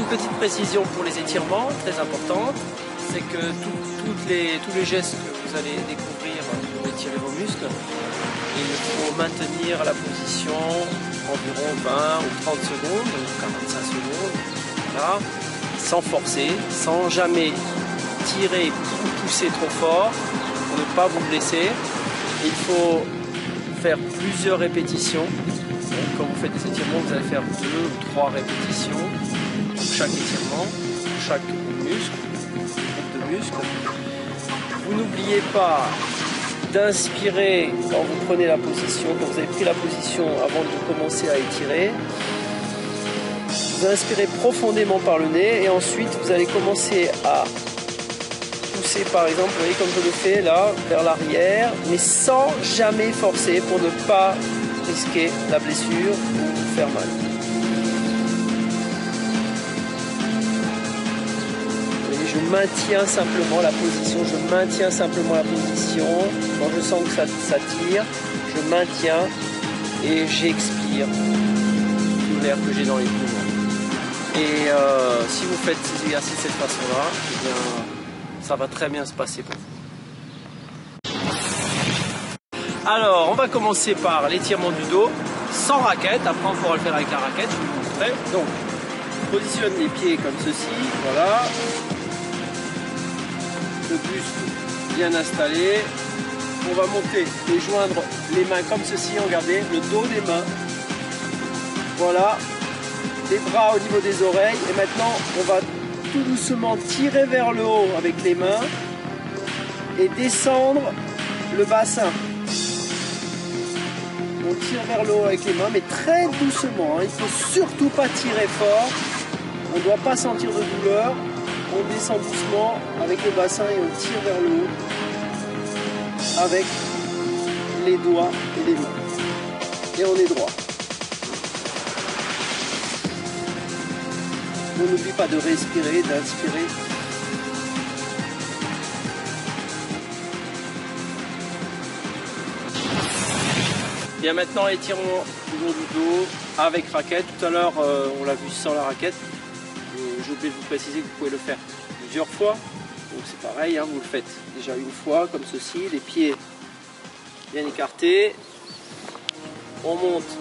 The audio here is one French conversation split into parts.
une petite précision pour les étirements, très importante, c'est que tous les gestes que vous allez découvrir pour étirer vos muscles, il faut maintenir la position environ 20 ou 30 secondes, ou 45 secondes, voilà, sans forcer, sans jamais tirer ou pousser trop fort pour ne pas vous blesser. Il faut faire plusieurs répétitions. Donc, quand vous faites des étirements, vous allez faire 2 ou 3 répétitions pour chaque étirement, pour chaque muscle, groupe de muscles. Vous n'oubliez pas d'inspirer quand vous prenez la position, quand vous avez pris la position avant de commencer à étirer. Vous inspirez profondément par le nez et ensuite vous allez commencer à pousser, par exemple, vous voyez comme je le fais là, vers l'arrière, mais sans jamais forcer pour ne pas risquer la blessure ou vous faire mal. Je maintiens simplement la position, Quand je sens que ça tire, je maintiens et j'expire tout l'air que j'ai dans les poumons. Et si vous faites ces exercices de cette façon-là, eh bien, ça va très bien se passer pour vous. Alors, on va commencer par l'étirement du dos sans raquette. Après, on pourra le faire avec la raquette, je vais vous montrer. Donc, on positionne les pieds comme ceci, voilà. Le buste bien installé. On va monter et joindre les mains comme ceci, regardez, le dos des mains. Voilà, les bras au niveau des oreilles. Et maintenant, on va tout doucement tirer vers le haut avec les mains et descendre le bassin. On tire vers le haut avec les mains, mais très doucement. Il ne faut surtout pas tirer fort. On ne doit pas sentir de douleur. On descend doucement avec le bassin et on tire vers le haut avec les doigts et les mains. Et on est droit. On n'oublie pas de respirer, d'inspirer. Bien, maintenant étirons toujours du dos avec raquette. Tout à l'heure on l'a vu sans la raquette. J'ai oublié de vous préciser que vous pouvez le faire plusieurs fois. Donc c'est pareil, vous le faites déjà une fois comme ceci, les pieds bien écartés. On monte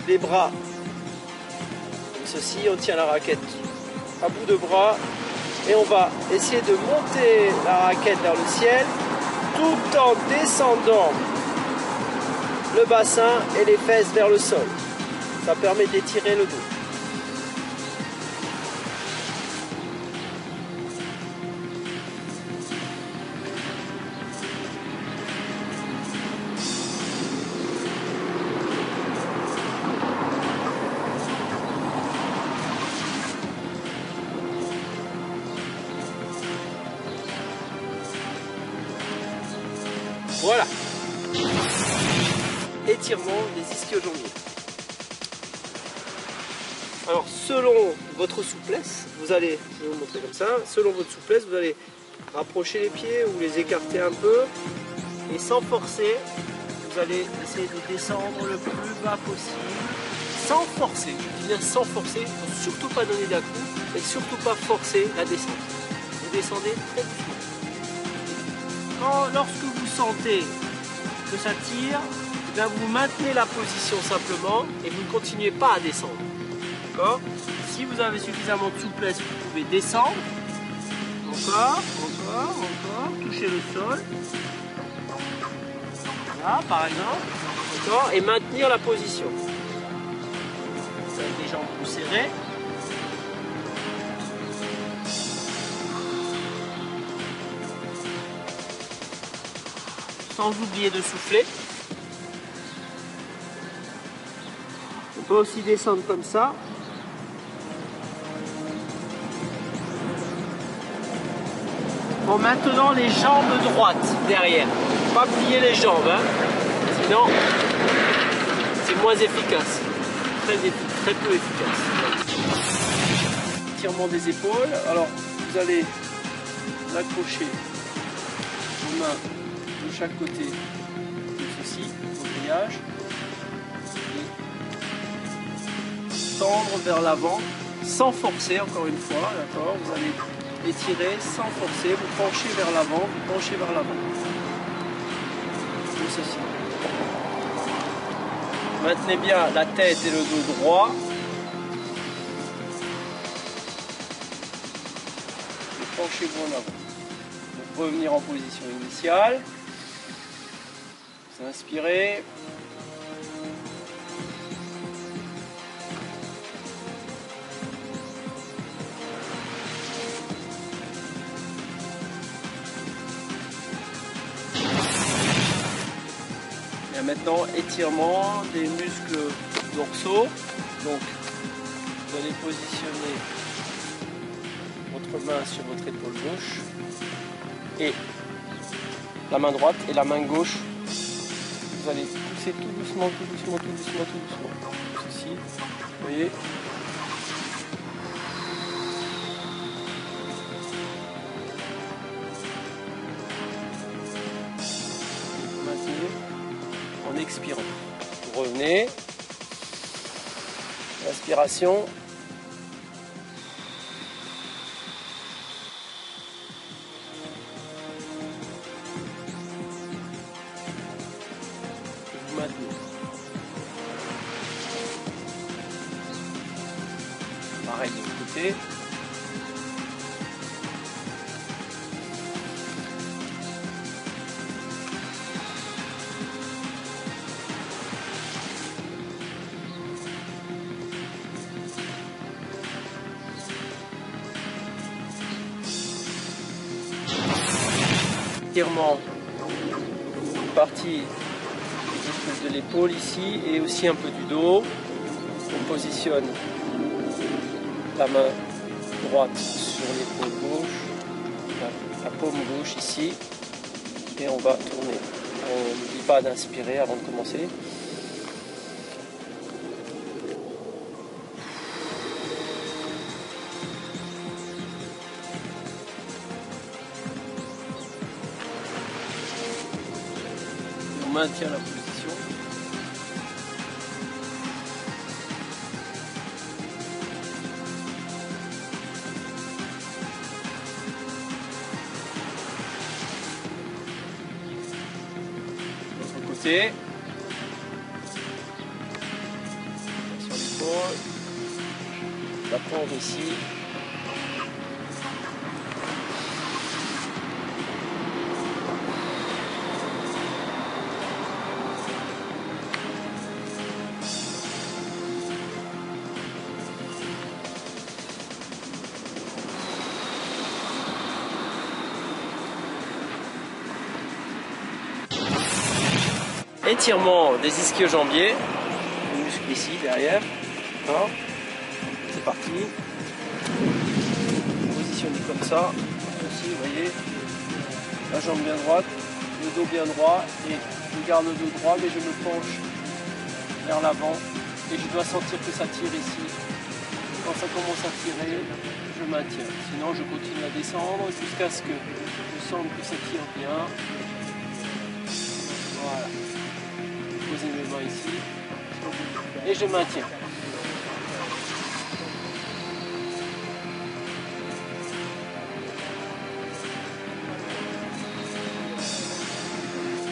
les bras comme ceci, on tient la raquette à bout de bras et on va essayer de monter la raquette vers le ciel tout en descendant le bassin et les fesses vers le sol. Ça permet d'étirer le dos. Voilà. Étirement des ischio-jambiers. Alors selon votre souplesse, je vais vous montrer comme ça, selon votre souplesse, vous allez rapprocher les pieds ou les écarter un peu et sans forcer, vous allez essayer de descendre le plus bas possible, sans forcer, je dis bien sans forcer, il ne faut surtout pas donner d'à-coups et surtout pas forcer la descente. Vous descendez très doucement. Lorsque vous sentez que ça tire, eh bien vous maintenez la position simplement et vous ne continuez pas à descendre. D'accord ? Si vous avez suffisamment de souplesse, vous pouvez descendre. Encore, toucher le sol. Là, par exemple. D'accord ? Et maintenir la position. Vous avez les jambes plus serrées. Sans oublier de souffler. On peut aussi descendre comme ça. En maintenant les jambes droites derrière. Pas plier les jambes, sinon c'est moins efficace. Très peu efficace. Étirement des épaules. Alors vous allez l'accrocher aux mains de chaque côté de ceci, au grillage, et tendre vers l'avant sans forcer, encore une fois, d'accord? Vous allez étirer sans forcer, vous penchez vers l'avant, vous penchez vers l'avant. Comme ceci. Maintenez bien la tête et le dos droit. Et penchez-vous en avant. Donc revenir en position initiale. Vous inspirez. Et maintenant, étirement des muscles dorsaux. Donc, vous allez positionner votre main sur votre épaule gauche et la main droite et la main gauche. Vous allez pousser tout doucement, tout doucement, tout doucement, tout doucement. Ceci, vous voyez. Maintenez en expirant. Vous revenez. Inspiration. Vous maintenez. Pareil de l'autre côté. Étirement une partie de l'épaule ici et aussi un peu du dos. On positionne la main droite sur l'épaule gauche, la paume gauche ici, et on va tourner. On n'oublie pas d'inspirer avant de commencer. On maintient la position. L'autre côté. Sur l'épaule. La pompe ici. Étirement des ischio-jambiers, le muscle ici derrière. C'est parti. Positionnez comme ça. Aussi, vous voyez, la jambe bien droite, le dos bien droit, et je garde le dos droit, mais je me penche vers l'avant et je dois sentir que ça tire ici. Quand ça commence à tirer, je maintiens. Sinon, je continue à descendre jusqu'à ce que je sente que ça tire bien. Voilà. Posez mes mains ici et je maintiens.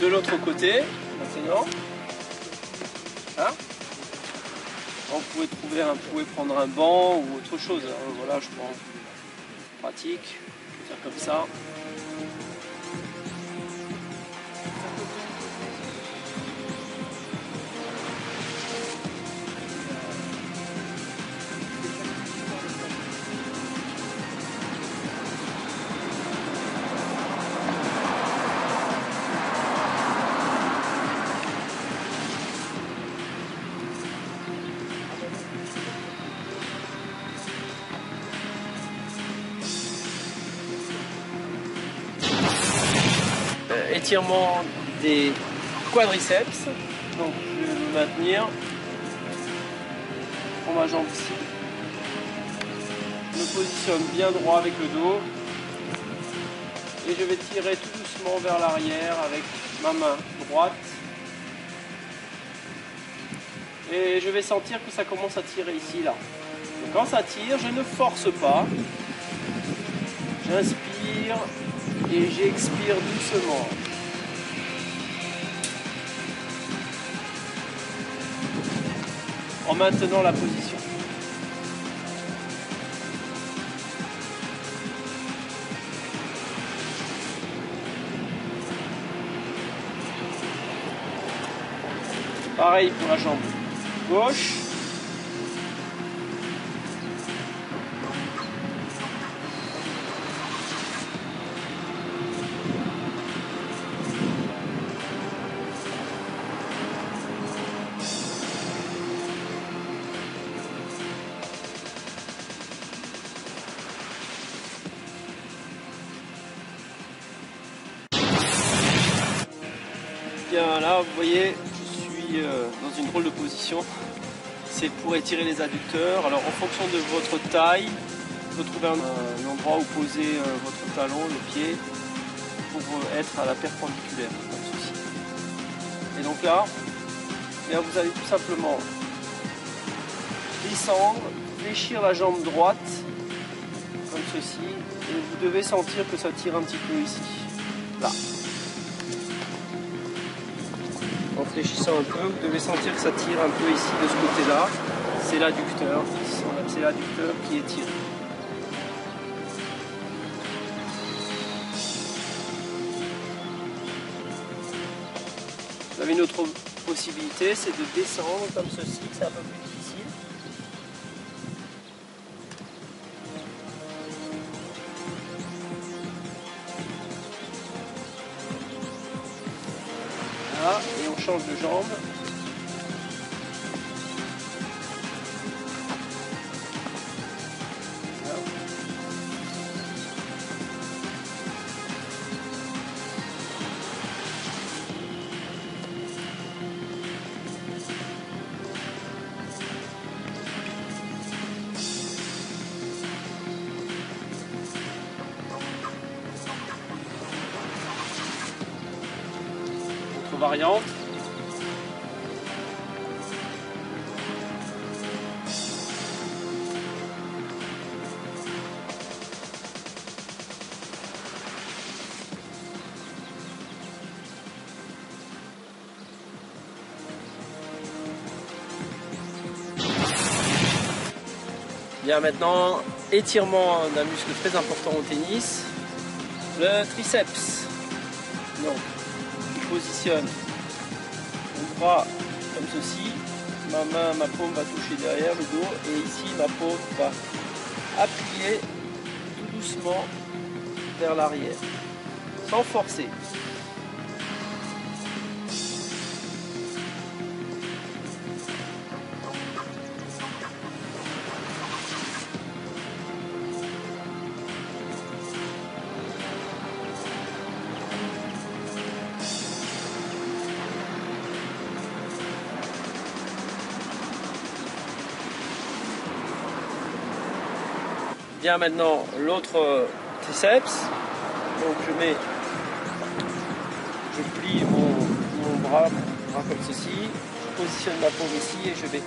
De l'autre côté, maintenant, hein, vous pouvez prendre un banc ou autre chose. Hein. Voilà, je prends pratique, je vais faire comme ça. Étirement des quadriceps, donc je vais me maintenir, je prends ma jambe ici, je me positionne bien droit avec le dos et je vais tirer tout doucement vers l'arrière avec ma main droite et je vais sentir que ça commence à tirer ici là. Donc Quand ça tire, je ne force pas. J'inspire et j'expire doucement. En maintenant la position. Pareil pour la jambe gauche. Bien là, vous voyez, dans une drôle de position. C'est pour étirer les adducteurs. Alors en fonction de votre taille, vous trouvez un endroit où poser votre talon, le pied, pour être à la perpendiculaire, comme ceci. Et donc là, bien, vous allez tout simplement descendre, fléchir la jambe droite, comme ceci, et vous devez sentir que ça tire un petit peu ici. Là. En fléchissant un peu, vous devez sentir que ça tire un peu ici de ce côté-là. C'est l'adducteur. C'est l'adducteur qui est tiré. Vous avez une autre possibilité, c'est de descendre comme ceci, c'est un peu plus difficile. Voilà, et on change de jambe. Variante. Bien, maintenant, étirement d'un muscle très important au tennis, le triceps. Donc, positionne mon bras comme ceci, ma paume va toucher derrière le dos et ici ma paume va appuyer tout doucement vers l'arrière, sans forcer. Bien, maintenant l'autre triceps, donc je plie mon bras comme ceci, je positionne ma paume ici et je vais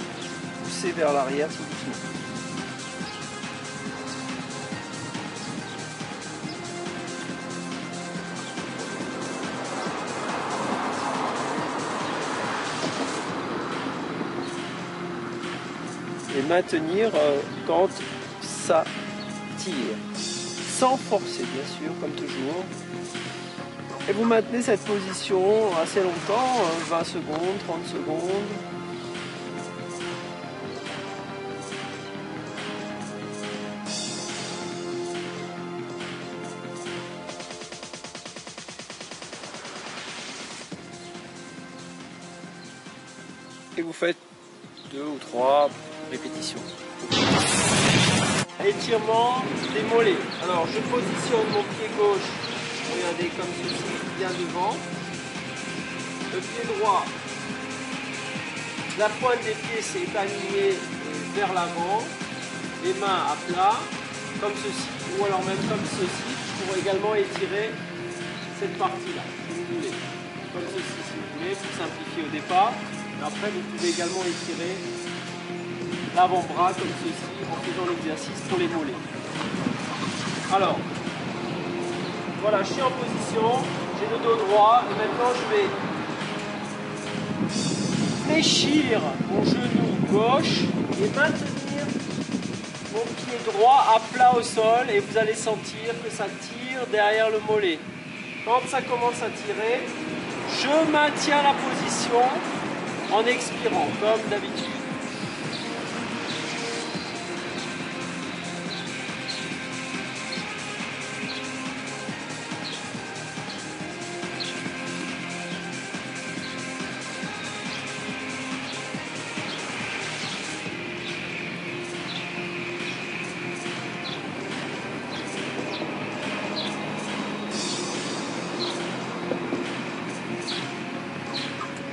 pousser vers l'arrière tout doucement. Et maintenir quand ça tire, sans forcer bien sûr, comme toujours. Et vous maintenez cette position assez longtemps, 20 secondes, 30 secondes. Et vous faites 2 ou 3 répétitions. Étirement des mollets. Alors je positionne mon pied gauche, regardez comme ceci, bien devant. Le pied droit, la pointe des pieds s'est alignée vers l'avant. Les mains à plat, comme ceci, ou alors même comme ceci, pour également étirer cette partie-là, si vous voulez. Comme ceci, si vous voulez, pour simplifier au départ. Et après, vous pouvez également étirer l'avant-bras comme ceci en faisant l'exercice pour les mollets. Alors, voilà, je suis en position, j'ai le dos droit et maintenant je vais fléchir mon genou gauche et maintenir mon pied droit à plat au sol et vous allez sentir que ça tire derrière le mollet. Quand ça commence à tirer, je maintiens la position en expirant comme d'habitude.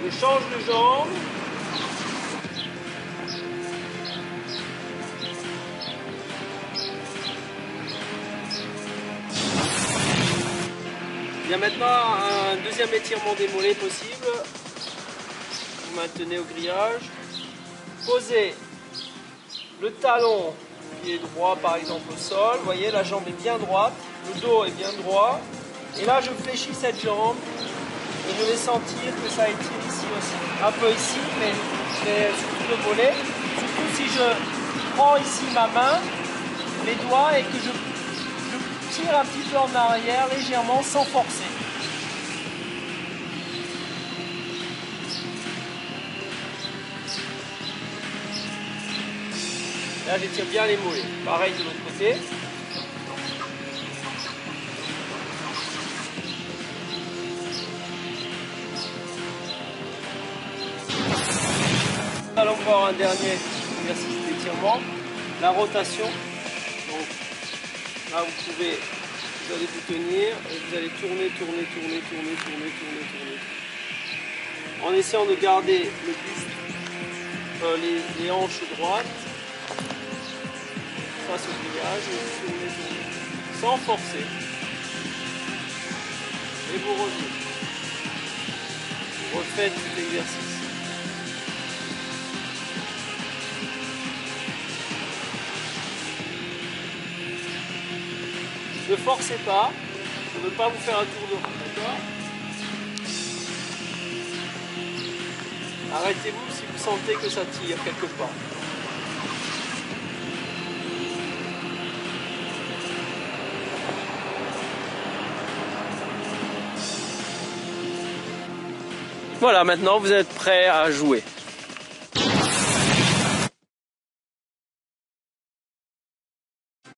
Je change de jambe. Il y a maintenant un deuxième étirement des mollets possible. Vous maintenez au grillage. Posez le talon, pied droit par exemple au sol. Vous voyez, la jambe est bien droite, le dos est bien droit. Et là, je fléchis cette jambe. Et je vais sentir que ça étire ici aussi. Un peu ici, mais surtout le mollet. Surtout si je prends ici ma main, mes doigts, et que je tire un petit peu en arrière légèrement sans forcer. Là, j'étire bien les mollets. Pareil de l'autre côté. Allons voir un dernier exercice d'étirement, la rotation. Donc là vous allez vous tenir et vous allez tourner, en essayant de garder le buste, les hanches droites face au grillage, et vous tournez, sans forcer. Et vous revenez. Vous refaites cet exercice. Ne forcez pas, je ne veux pas vous faire un tour de roue, d'accord? Arrêtez-vous si vous sentez que ça tire quelque part. Voilà, maintenant vous êtes prêt à jouer.